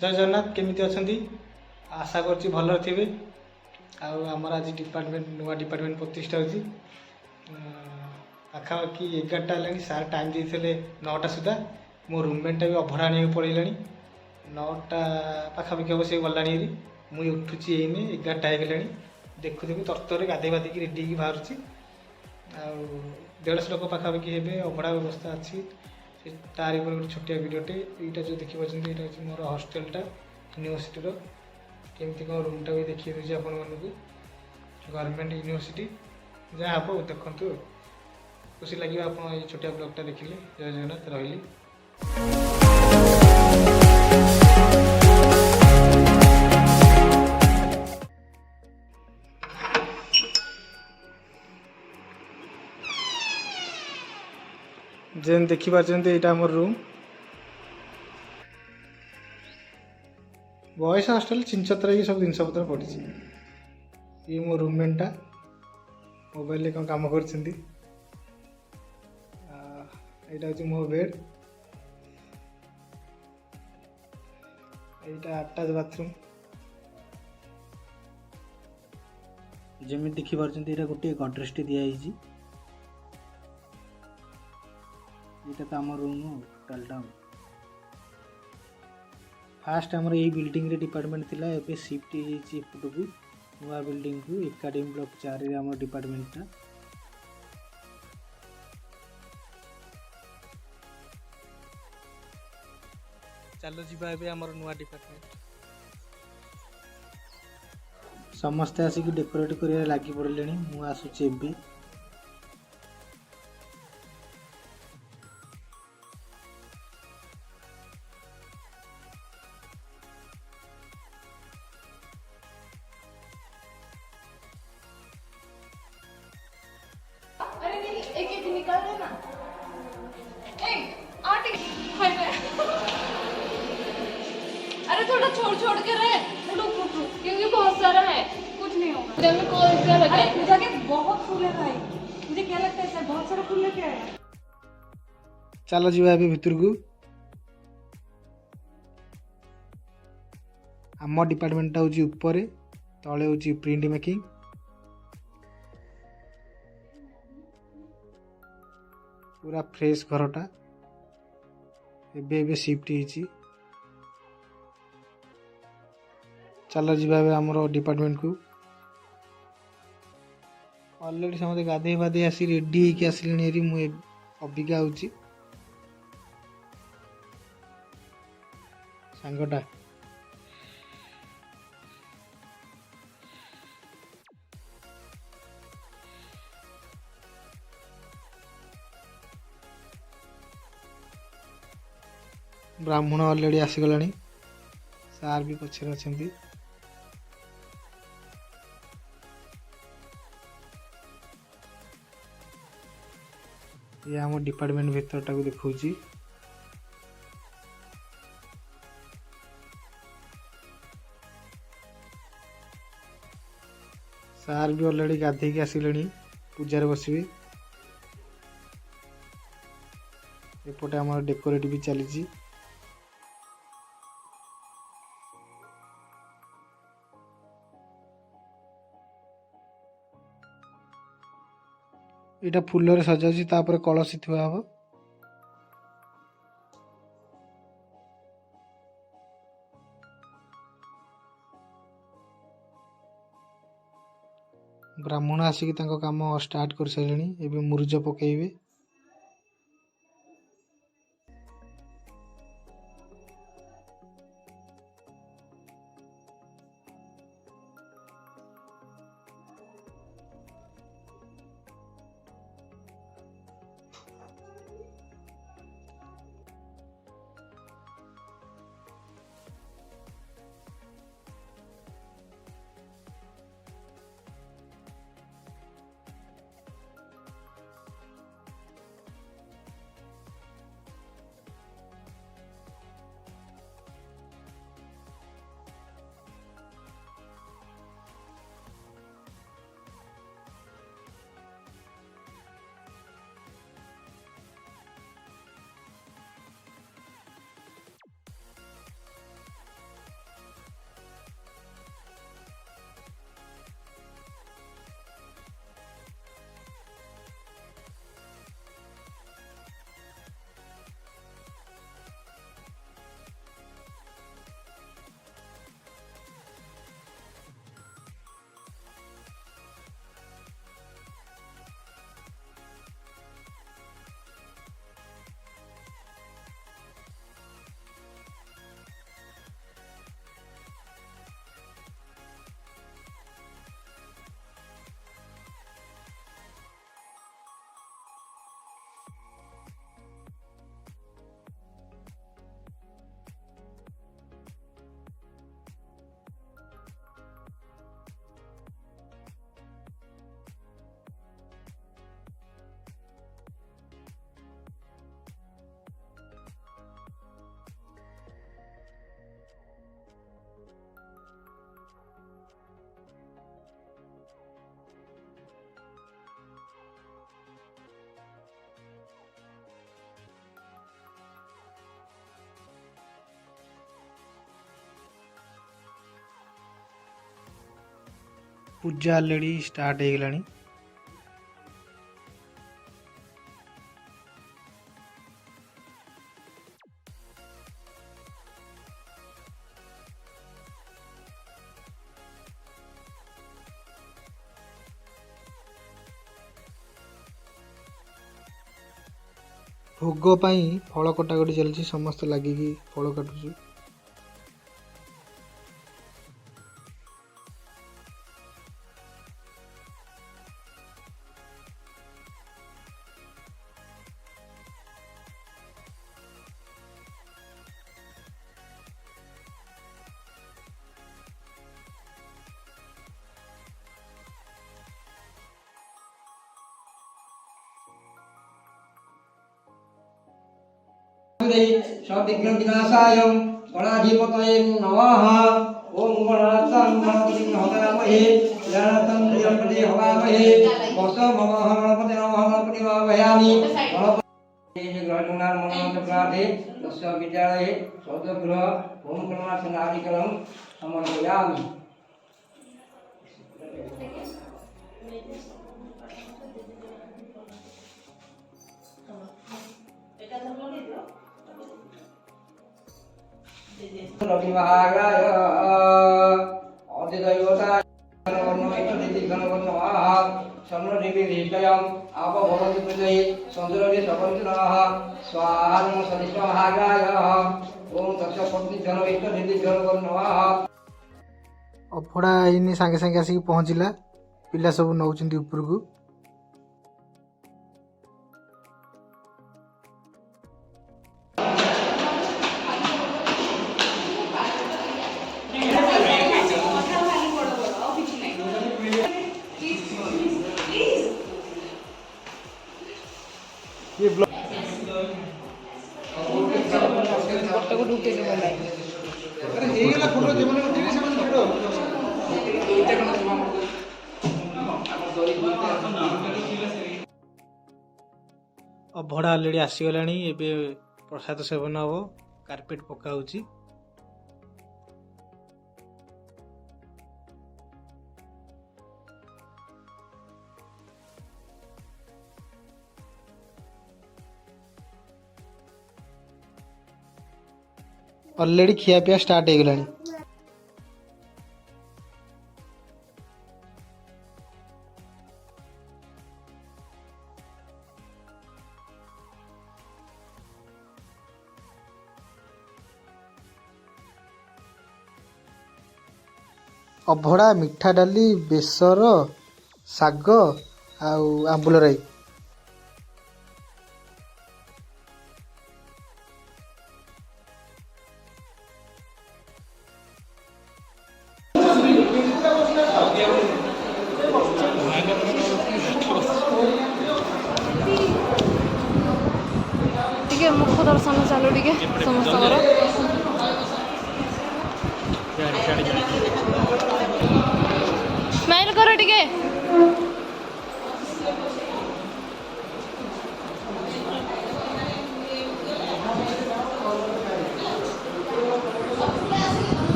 जय जगन्नाथ केमिति अछंती आशा करछि भल थिबे। आमर आज डिपार्टमेंट नुआ डिपार्टमेंट प्रतिष्ठा होछि पाखापाखि 11टा हेलानी सार टाइम देइथिले 9टा सुधा मो रूममेट भी अभर आने पड़ेगा 9टा पाखापाखि हम से गलाणी मुई उठुची एने 11टा हो देखु देखु तरतर गाधे बाधिकी रेडी होगी बाहर 150 लोक पाखापाखि हे अभड़ा व्यवस्था अच्छी तारी पर गोटे छोटिया भिडियोटे यहाँ जो देखिए यहाँ मोर हस्टेलटा यूनिवर्सिटी केमती कौन रूमटा भी देखिए दूसरी आपण मानक गवर्नमेंट यूनिवर्सिटी जहाँ हम देखु खुशी लगे आप छोटिया ब्लॉगटा देखिले। जय जगन्नाथ रही। जेन देखिपारे यहाँ आम रूम बॉयज हॉस्टल चिंचत्र की सब जिनस पत्र पड़ी ये मो रूममेटा मोबाइल कौन कम कर मो बेड यहाँ अटैच बाथरूम जमी देखिपारे यहाँ गोटे गडरेज टी दिखाई ये तो आम रूम टोटालटा फास्ट आमर यही बिल्डिंग रे डिपार्टमेंट थिला एबे शिफ्ट एपट को नुआ बिल्डिंग को एकाडेमी ब्लॉक 4 रे आम डिपार्टमेंटा चलो जीवा एबे आमर नुआ डिपार्टमेंट समस्ते आसिक डेकोरेट कर लगी पड़े मु आसुची एबे एक एक निकल रहा ना आटे अरे थोड़ा छोड़ छोड़ के रहे क्योंकि बहुत सारा है कुछ नहीं होगा। जब मैं कॉल कर लगा अरे पूजा के बहुत फूल है भाई मुझे क्या लगता है सर बहुत सारा फूल लेके आया। चलो जीवा अभी भीतर को आम डिपार्टमेंटा हूँ ऊपर तले हूँ प्रिंट मेकिंग पूरा फ्रेश घरटा एबे शिफ्ट होती। चलो जीवा आमर डिपार्टमेंट को ऑलरेडी समझे गाधे बाधे आसी रेडी होके आसिले मुझे अबिका हूँ सांगटा ब्राह्मण ऑलरेडी आसीगला सार भी पछरे अच्छा ये आम डिपार्टमेंट भीतरटा को देखा सार भी ऑलरेडी गाधे के आसिले पूजार बसवे एपटे आम डेकोरेट भी चली यहाँ फूल सजा कलसी थुआ हम ब्राह्मण आसिक काम स्टार्ट कर सारे एवं मुरुज पकईबे पूजा ऑलरेडी स्टार्ट हो गलानी। भोग पाई फल कटाकटी चलती समस्त लगिकी फल काटुଛୁ। सविघ्न विनाशाय गणाधिपतये नमः। ओम गणानां गणपतिं हवामहे गणानां गणपति हवामहे वसवमः गणपति नमः गणपति वाहयामि। गणपति ग्रहणार मनोरथ प्रार्थे तस्य विद्यालये सौदगृह होम कर्मासनादिकरं समर्पयामि। रविवाराय अधिदैवताय समृद्धिविधिष्टयम् आपभवन्तु प्रजये सन्दुरवे सपन्तिनः स्वाहा नमः सनिष्ठमहागाय ओम तस्य पत्नीजन इष्टसिद्धिभ्यो नमः। अभड़ा आईनी सागे सागे आसिक पहुँचला पिला सब नौचंती उपरकू। अभड़ा अलरेडी आसीगला एबे प्रसाद सेवन हम कार्पेट पका होची। अलरेडी खिया पिया स्टार्ट हो गलानी। अभड़ा मिठा डाली बेसर साग आंबुल राई। ଟିକେ ମୁଖ ଦର୍ଶନ ଚାଲୁ ଟିକେ ସମସ୍ତଙ୍କର।